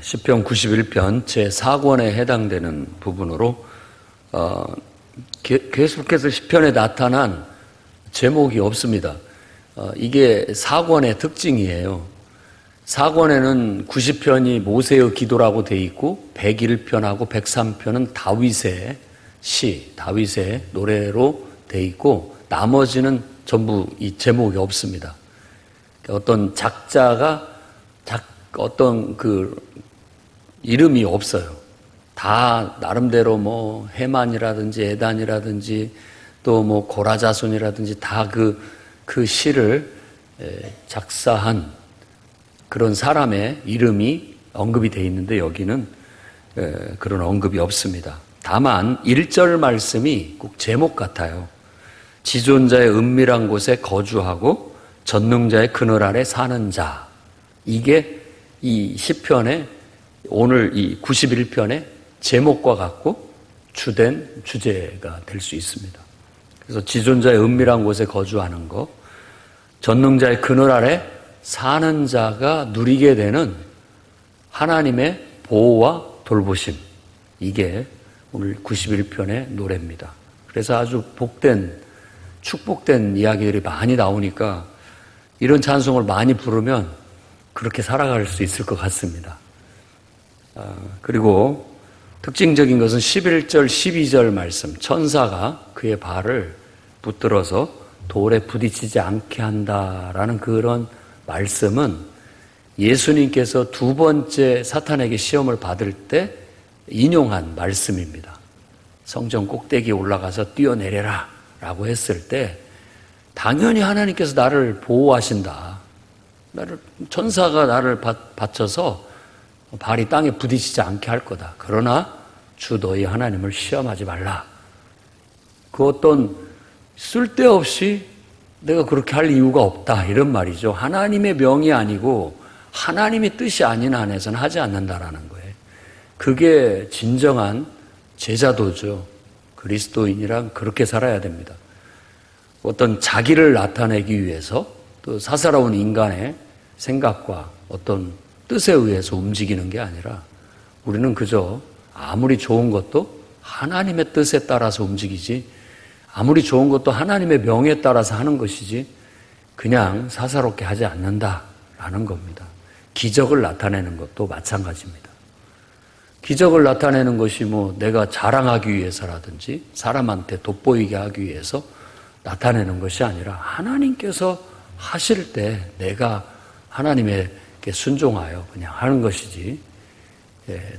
시편 91편 제4권에 해당되는 부분으로 계속해서 시편에 나타난 제목이 없습니다. 이게 4권의 특징이에요. 4권에는 90편이 모세의 기도라고 돼 있고 101편하고 103편은 다윗의 시, 다윗의 노래로 돼 있고 나머지는 전부 이 제목이 없습니다. 어떤 작자가 어떤 이름이 없어요. 다 나름대로 뭐 해만이라든지 에단이라든지 또 뭐 고라자손이라든지 다 그 시를 작사한 그런 사람의 이름이 언급이 되어 있는데 여기는 그런 언급이 없습니다. 다만 1절 말씀이 꼭 제목 같아요. 지존자의 은밀한 곳에 거주하고 전능자의 그늘 아래 사는 자. 이게 이 시편의 오늘 이 91편의 제목과 같고 주된 주제가 될 수 있습니다. 그래서 지존자의 은밀한 곳에 거주하는 것, 전능자의 그늘 아래 사는 자가 누리게 되는 하나님의 보호와 돌보심. 이게 오늘 91편의 노래입니다. 그래서 아주 축복된 이야기들이 많이 나오니까 이런 찬송을 많이 부르면 그렇게 살아갈 수 있을 것 같습니다. 그리고 특징적인 것은 11절, 12절 말씀, 천사가 그의 발을 붙들어서 돌에 부딪히지 않게 한다라는 그런 말씀은 예수님께서 두 번째 사탄에게 시험을 받을 때 인용한 말씀입니다. 성전 꼭대기에 올라가서 뛰어내려라 라고 했을 때 당연히 하나님께서 나를 보호하신다. 천사가 나를 받쳐서 발이 땅에 부딪히지 않게 할 거다. 그러나 주 너희 하나님을 시험하지 말라. 그 어떤 쓸데없이 내가 그렇게 할 이유가 없다. 이런 말이죠. 하나님의 명이 아니고 하나님의 뜻이 아닌 한에서는 하지 않는다라는 거예요. 그게 진정한 제자도죠. 그리스도인이란 그렇게 살아야 됩니다. 어떤 자기를 나타내기 위해서 또 사사로운 인간의 생각과 어떤 뜻에 의해서 움직이는 게 아니라 우리는 그저 아무리 좋은 것도 하나님의 뜻에 따라서 움직이지 아무리 좋은 것도 하나님의 명에 따라서 하는 것이지 그냥 사사롭게 하지 않는다라는 겁니다. 기적을 나타내는 것도 마찬가지입니다. 기적을 나타내는 것이 뭐 내가 자랑하기 위해서라든지 사람한테 돋보이게 하기 위해서 나타내는 것이 아니라 하나님께서 하실 때 내가 하나님에게 순종하여 그냥 하는 것이지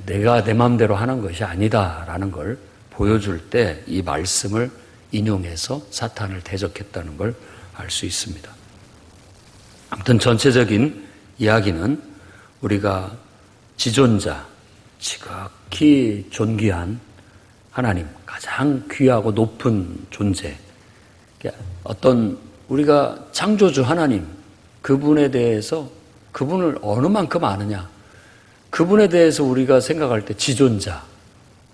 내가 내 마음대로 하는 것이 아니다라는 걸 보여줄 때 이 말씀을 인용해서 사탄을 대적했다는 걸 알 수 있습니다. 아무튼 전체적인 이야기는 우리가 지존자, 지극히 존귀한 하나님, 가장 귀하고 높은 존재, 어떤 우리가 창조주 하나님, 그분에 대해서 그분을 어느 만큼 아느냐, 그분에 대해서 우리가 생각할 때 지존자,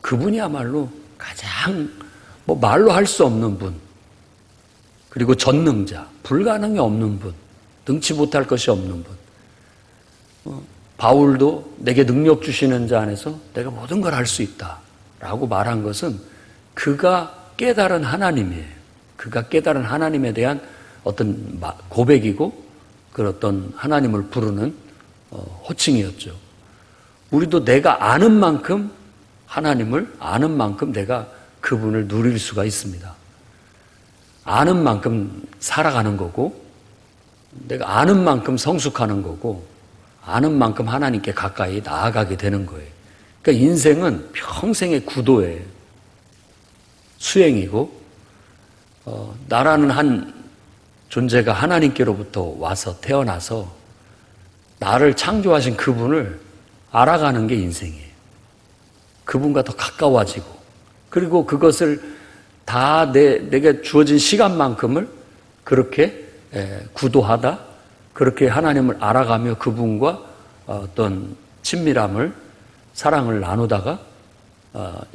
그분이야말로 가장 말로 할 수 없는 분, 그리고 전능자, 불가능이 없는 분, 능치 못할 것이 없는 분. 바울도 내게 능력 주시는 자 안에서 내가 모든 걸 할 수 있다 라고 말한 것은 그가 깨달은 하나님이에요. 그가 깨달은 하나님에 대한 어떤 고백이고 그 어떤 하나님을 부르는 호칭이었죠. 우리도 내가 아는 만큼 하나님을 아는 만큼 내가 그분을 누릴 수가 있습니다. 아는 만큼 살아가는 거고 내가 아는 만큼 성숙하는 거고 아는 만큼 하나님께 가까이 나아가게 되는 거예요. 그러니까 인생은 평생의 구도예요. 수행이고 나라는 한 존재가 하나님께로부터 와서 태어나서 나를 창조하신 그분을 알아가는 게 인생이에요. 그분과 더 가까워지고 그리고 그것을 다 내게 주어진 시간만큼을 그렇게 구도하다 그렇게 하나님을 알아가며 그분과 어떤 친밀함을 사랑을 나누다가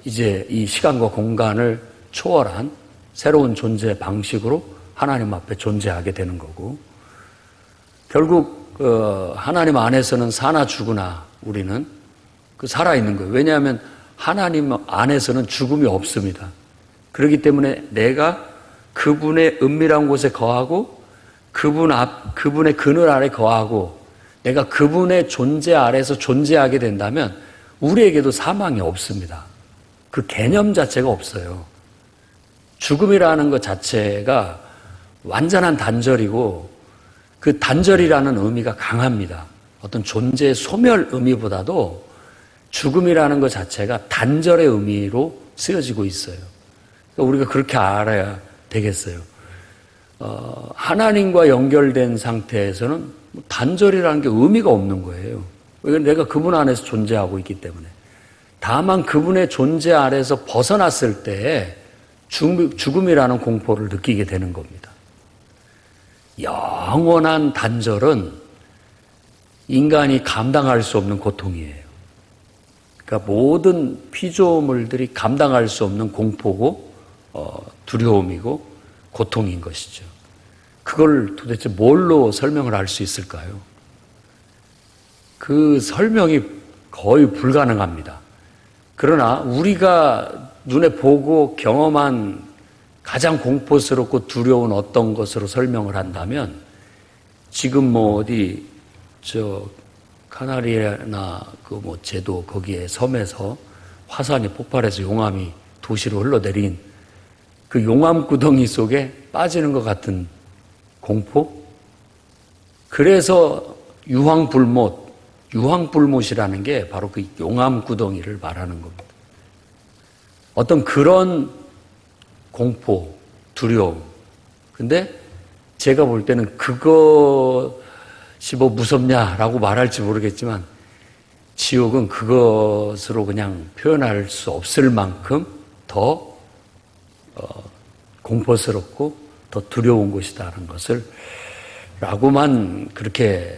이제 이 시간과 공간을 초월한 새로운 존재 방식으로 하나님 앞에 존재하게 되는 거고 결국 하나님 안에서는 사나 죽으나 우리는 살아있는 거예요. 왜냐하면 하나님 안에서는 죽음이 없습니다. 그렇기 때문에 내가 그분의 은밀한 곳에 거하고 그분의 그늘 아래 거하고 내가 그분의 존재 아래서 존재하게 된다면 우리에게도 사망이 없습니다. 그 개념 자체가 없어요. 죽음이라는 것 자체가 완전한 단절이고 그 단절이라는 의미가 강합니다. 어떤 존재의 소멸 의미보다도 죽음이라는 것 자체가 단절의 의미로 쓰여지고 있어요. 우리가 그렇게 알아야 되겠어요. 하나님과 연결된 상태에서는 단절이라는 게 의미가 없는 거예요. 내가 그분 안에서 존재하고 있기 때문에. 다만 그분의 존재 아래서 벗어났을 때 죽음이라는 공포를 느끼게 되는 겁니다. 영원한 단절은 인간이 감당할 수 없는 고통이에요. 그러니까 모든 피조물들이 감당할 수 없는 공포고 두려움이고 고통인 것이죠. 그걸 도대체 뭘로 설명을 할 수 있을까요? 그 설명이 거의 불가능합니다. 그러나 우리가 눈에 보고 경험한 가장 공포스럽고 두려운 어떤 것으로 설명을 한다면 지금 카나리아나 제도 거기에 섬에서 화산이 폭발해서 용암이 도시로 흘러내린 그 용암 구덩이 속에 빠지는 것 같은 공포? 그래서 유황불못이라는 게 바로 그 용암 구덩이를 말하는 겁니다. 어떤 그런 공포, 두려움. 근데 제가 볼 때는 그것이 무섭냐라고 말할지 모르겠지만 지옥은 그것으로 그냥 표현할 수 없을 만큼 더 공포스럽고 더 두려운 곳이다라는 것을 라고만 그렇게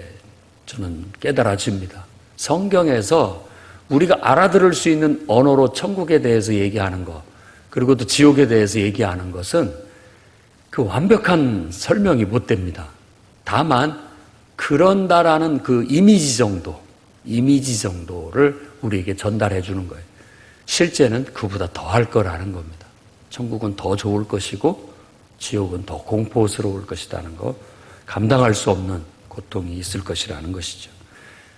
저는 깨달아집니다. 성경에서 우리가 알아들을 수 있는 언어로 천국에 대해서 얘기하는 것 그리고 또 지옥에 대해서 얘기하는 것은 그 완벽한 설명이 못 됩니다. 다만 그런다라는 그 이미지 정도를 우리에게 전달해 주는 거예요. 실제는 그보다 더 할 거라는 겁니다. 천국은 더 좋을 것이고 지옥은 더 공포스러울 것이라는 거, 감당할 수 없는 고통이 있을 것이라는 것이죠.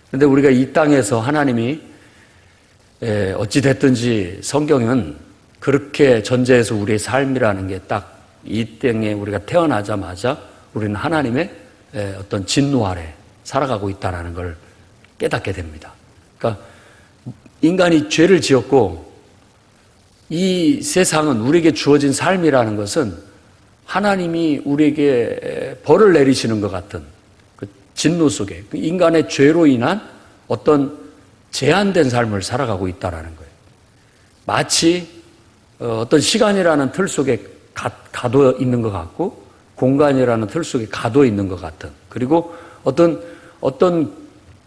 그런데 우리가 이 땅에서 하나님이 어찌됐든지 성경은 그렇게 전제해서 우리의 삶이라는 게 딱 이 땅에 우리가 태어나자마자 우리는 하나님의 어떤 진노 아래 살아가고 있다는 걸 깨닫게 됩니다. 그러니까 인간이 죄를 지었고 이 세상은 우리에게 주어진 삶이라는 것은 하나님이 우리에게 벌을 내리시는 것 같은 그 진노 속에 그 인간의 죄로 인한 어떤 제한된 삶을 살아가고 있다는 거예요. 마치 어떤 시간이라는 틀 속에 가둬 있는 것 같고 공간이라는 틀 속에 가둬 있는 것 같은, 그리고 어떤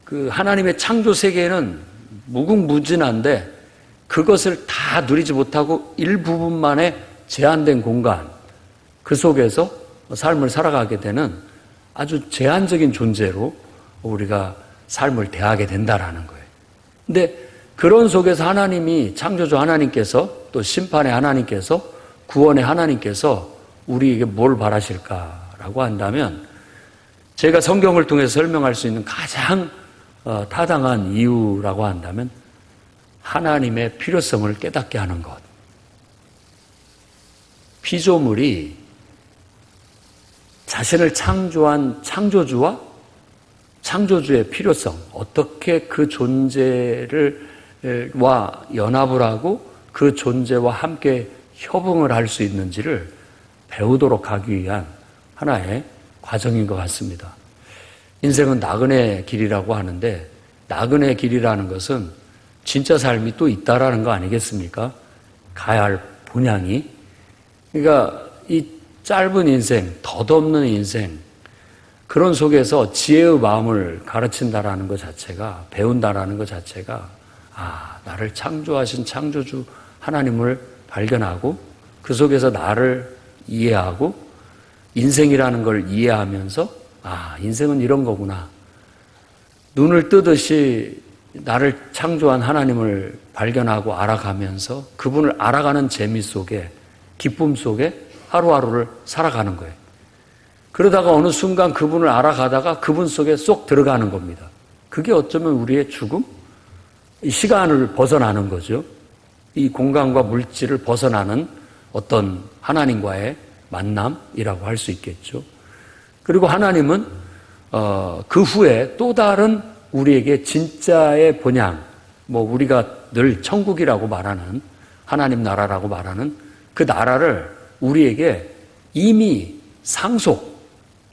그 하나님의 창조 세계에는 무궁무진한데 그것을 다 누리지 못하고 일부분만의 제한된 공간, 그 속에서 삶을 살아가게 되는 아주 제한적인 존재로 우리가 삶을 대하게 된다라는 거예요. 근데 그런 속에서 하나님이, 창조주 하나님께서, 또 심판의 하나님께서, 구원의 하나님께서 우리에게 뭘 바라실까라고 한다면, 제가 성경을 통해서 설명할 수 있는 가장 타당한 이유라고 한다면 하나님의 필요성을 깨닫게 하는 것. 피조물이 자신을 창조한 창조주와 창조주의 필요성, 어떻게 그 존재와 연합을 하고 그 존재와 함께 협응을 할 수 있는지를 배우도록 하기 위한 하나의 과정인 것 같습니다. 인생은 나그네 길이라고 하는데, 나그네 길이라는 것은 진짜 삶이 또 있다라는 거 아니겠습니까? 가야 할 본향이. 그러니까 이 짧은 인생, 덧없는 인생, 그런 속에서 지혜의 마음을 가르친다라는 것 자체가, 배운다라는 것 자체가, 나를 창조하신 창조주 하나님을 발견하고 그 속에서 나를 이해하고 인생이라는 걸 이해하면서 인생은 이런 거구나. 눈을 뜨듯이 나를 창조한 하나님을 발견하고 알아가면서 그분을 알아가는 재미 속에, 기쁨 속에 하루하루를 살아가는 거예요. 그러다가 어느 순간 그분을 알아가다가 그분 속에 쏙 들어가는 겁니다. 그게 어쩌면 우리의 죽음? 이 시간을 벗어나는 거죠. 이 공간과 물질을 벗어나는 어떤 하나님과의 만남이라고 할 수 있겠죠. 그리고 하나님은 그 후에 또 다른 우리에게 진짜의 본향, 우리가 늘 천국이라고 말하는 하나님 나라라고 말하는 그 나라를 우리에게 이미 상속,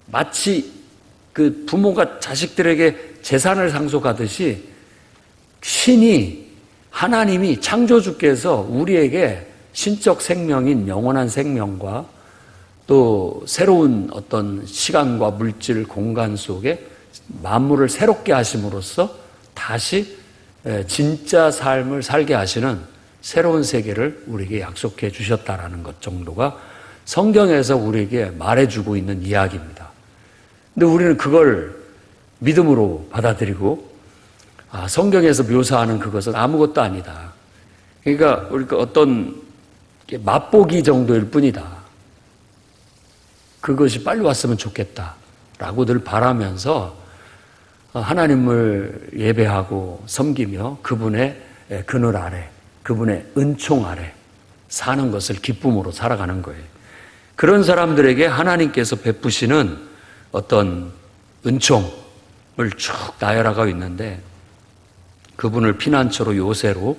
마치 그 부모가 자식들에게 재산을 상속하듯이 신이, 하나님이, 창조주께서 우리에게 신적 생명인 영원한 생명과 또 새로운 어떤 시간과 물질, 공간 속에 만물을 새롭게 하심으로써 다시 진짜 삶을 살게 하시는 새로운 세계를 우리에게 약속해 주셨다라는 것 정도가 성경에서 우리에게 말해주고 있는 이야기입니다. 근데 우리는 그걸 믿음으로 받아들이고 성경에서 묘사하는 그것은 아무것도 아니다. 그러니까 우리가 어떤 맛보기 정도일 뿐이다. 그것이 빨리 왔으면 좋겠다라고 늘 바라면서 하나님을 예배하고 섬기며 그분의 그늘 아래, 그분의 은총 아래 사는 것을 기쁨으로 살아가는 거예요. 그런 사람들에게 하나님께서 베푸시는 어떤 은총을 쭉 나열하고 있는데 그분을 피난처로 요새로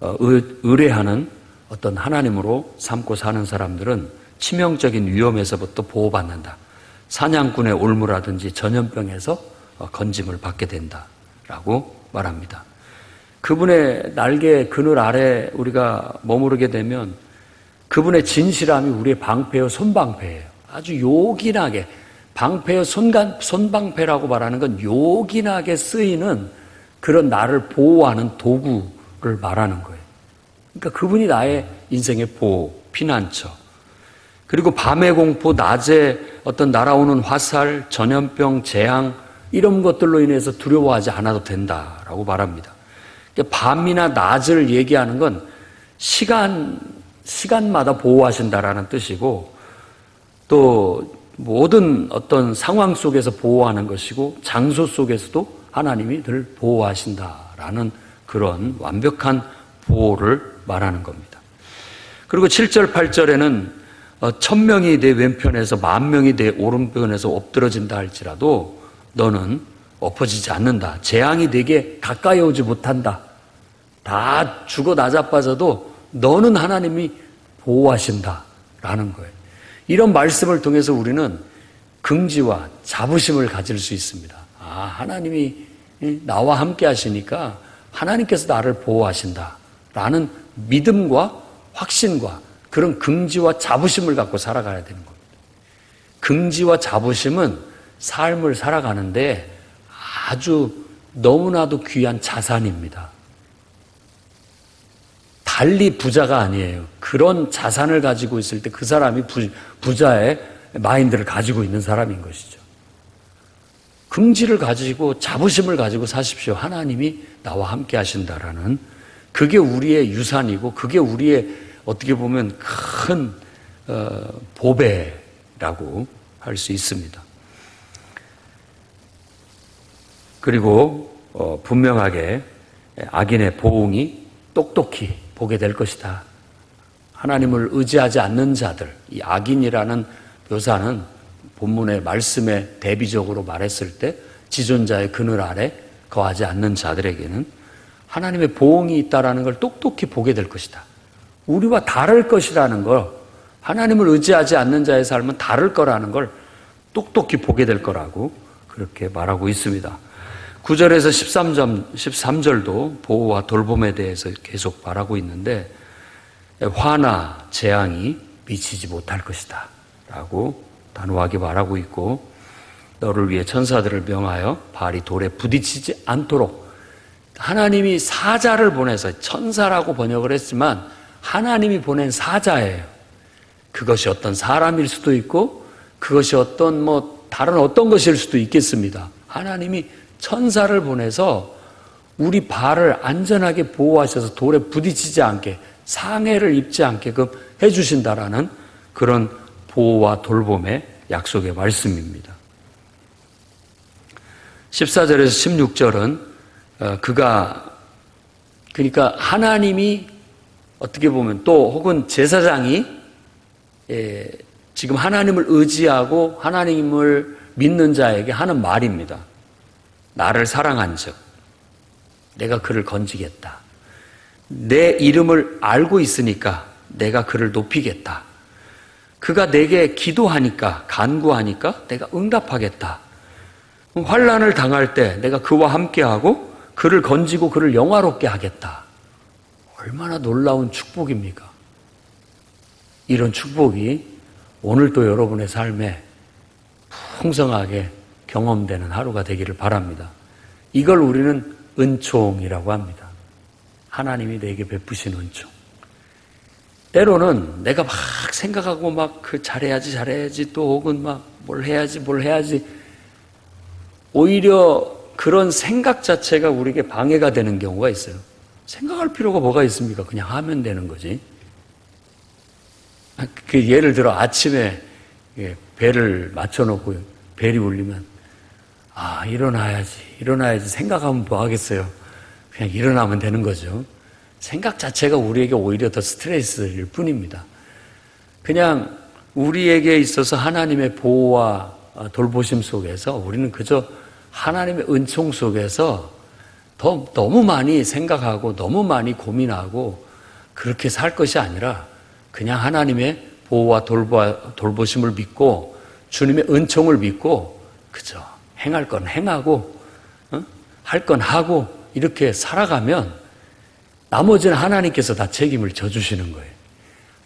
의뢰하는 어떤 하나님으로 삼고 사는 사람들은 치명적인 위험에서부터 보호받는다. 사냥꾼의 올무라든지 전염병에서 건짐을 받게 된다라고 말합니다. 그분의 날개 그늘 아래 우리가 머무르게 되면 그분의 진실함이 우리의 방패요 손방패예요. 아주 요긴하게 방패요 손방패라고 말하는 건 요긴하게 쓰이는 그런 나를 보호하는 도구를 말하는 거예요. 그러니까 그분이 나의 인생의 보호, 피난처. 그리고 밤의 공포, 낮에 어떤 날아오는 화살, 전염병, 재앙 이런 것들로 인해서 두려워하지 않아도 된다라고 말합니다. 그러니까 밤이나 낮을 얘기하는 건 시간마다 보호하신다라는 뜻이고 또 모든 어떤 상황 속에서 보호하는 것이고 장소 속에서도 하나님이 늘 보호하신다라는 그런 완벽한 보호를 말하는 겁니다. 그리고 7절, 8절에는 1000명이 내 왼편에서 10,000명이 내 오른편에서 엎드러진다 할지라도 너는 엎어지지 않는다. 재앙이 내게 가까이 오지 못한다. 다 죽어 나자빠져도 너는 하나님이 보호하신다라는 거예요. 이런 말씀을 통해서 우리는 긍지와 자부심을 가질 수 있습니다. 하나님이 나와 함께 하시니까 하나님께서 나를 보호하신다라는 믿음과 확신과 그런 긍지와 자부심을 갖고 살아가야 되는 겁니다. 긍지와 자부심은 삶을 살아가는데 아주 너무나도 귀한 자산입니다. 달리 부자가 아니에요. 그런 자산을 가지고 있을 때 그 사람이 부자의 마인드를 가지고 있는 사람인 것이죠. 긍지를 가지고 자부심을 가지고 사십시오. 하나님이 나와 함께 하신다라는 그게 우리의 유산이고 그게 우리의 어떻게 보면 큰 보배라고 할 수 있습니다. 그리고 분명하게 악인의 보응이 똑똑히 보게 될 것이다. 하나님을 의지하지 않는 자들, 이 악인이라는 묘사는 본문의 말씀에 대비적으로 말했을 때 지존자의 그늘 아래 거하지 않는 자들에게는 하나님의 보응이 있다라는 걸 똑똑히 보게 될 것이다. 우리와 다를 것이라는 걸, 하나님을 의지하지 않는 자의 삶은 다를 거라는 걸 똑똑히 보게 될 거라고 그렇게 말하고 있습니다. 9절에서 13절도 보호와 돌봄에 대해서 계속 말하고 있는데 화나 재앙이 미치지 못할 것이다 라고 단호하게 말하고 있고 너를 위해 천사들을 명하여 발이 돌에 부딪히지 않도록 하나님이 사자를 보내서 천사라고 번역을 했지만 하나님이 보낸 사자예요. 그것이 어떤 사람일 수도 있고 그것이 어떤 다른 어떤 것일 수도 있겠습니다. 하나님이 천사를 보내서 우리 발을 안전하게 보호하셔서 돌에 부딪히지 않게 상해를 입지 않게끔 해주신다라는 그런 보호와 돌봄의 약속의 말씀입니다. 14절에서 16절은 그러니까 하나님이 어떻게 보면 또 혹은 제사장이 지금 하나님을 의지하고 하나님을 믿는 자에게 하는 말입니다. 나를 사랑한 즉 내가 그를 건지겠다. 내 이름을 알고 있으니까 내가 그를 높이겠다. 그가 내게 기도하니까 간구하니까 내가 응답하겠다. 환난을 당할 때 내가 그와 함께하고 그를 건지고 그를 영화롭게 하겠다. 얼마나 놀라운 축복입니까? 이런 축복이 오늘 또 여러분의 삶에 풍성하게 경험되는 하루가 되기를 바랍니다. 이걸 우리는 은총이라고 합니다. 하나님이 내게 베푸신 은총. 때로는 내가 막 생각하고 막 잘해야지 또 혹은 막 뭘 해야지 오히려 그런 생각 자체가 우리에게 방해가 되는 경우가 있어요. 생각할 필요가 뭐가 있습니까? 그냥 하면 되는 거지. 예를 들어 아침에 벨을 맞춰놓고 벨이 울리면 일어나야지 생각하면 뭐 하겠어요. 그냥 일어나면 되는 거죠. 생각 자체가 우리에게 오히려 더 스트레스일 뿐입니다. 그냥 우리에게 있어서 하나님의 보호와 돌보심 속에서 우리는 그저 하나님의 은총 속에서 너무 많이 생각하고 너무 많이 고민하고 그렇게 살 것이 아니라 그냥 하나님의 보호와 돌보심을 믿고 주님의 은총을 믿고 그저 행할 건 행하고 할 건 하고 이렇게 살아가면 나머지는 하나님께서 다 책임을 져주시는 거예요.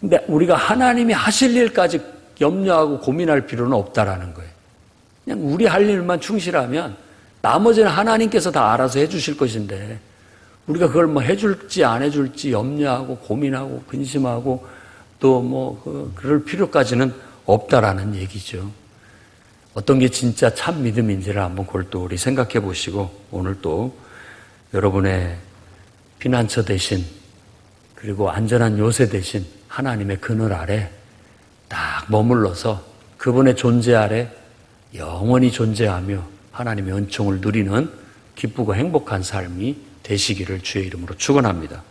근데 우리가 하나님이 하실 일까지 염려하고 고민할 필요는 없다라는 거예요. 그냥 우리 할 일만 충실하면 나머지는 하나님께서 다 알아서 해주실 것인데 우리가 그걸 뭐 해줄지 안 해줄지 염려하고 고민하고 근심하고 또 그럴 필요까지는 없다라는 얘기죠. 어떤 게 진짜 참 믿음인지를 한번 그걸 또 우리 생각해 보시고 오늘 또 여러분의 피난처 대신 그리고 안전한 요새 대신 하나님의 그늘 아래 딱 머물러서 그분의 존재 아래 영원히 존재하며 하나님의 은총을 누리는 기쁘고 행복한 삶이 되시기를 주의 이름으로 축원합니다.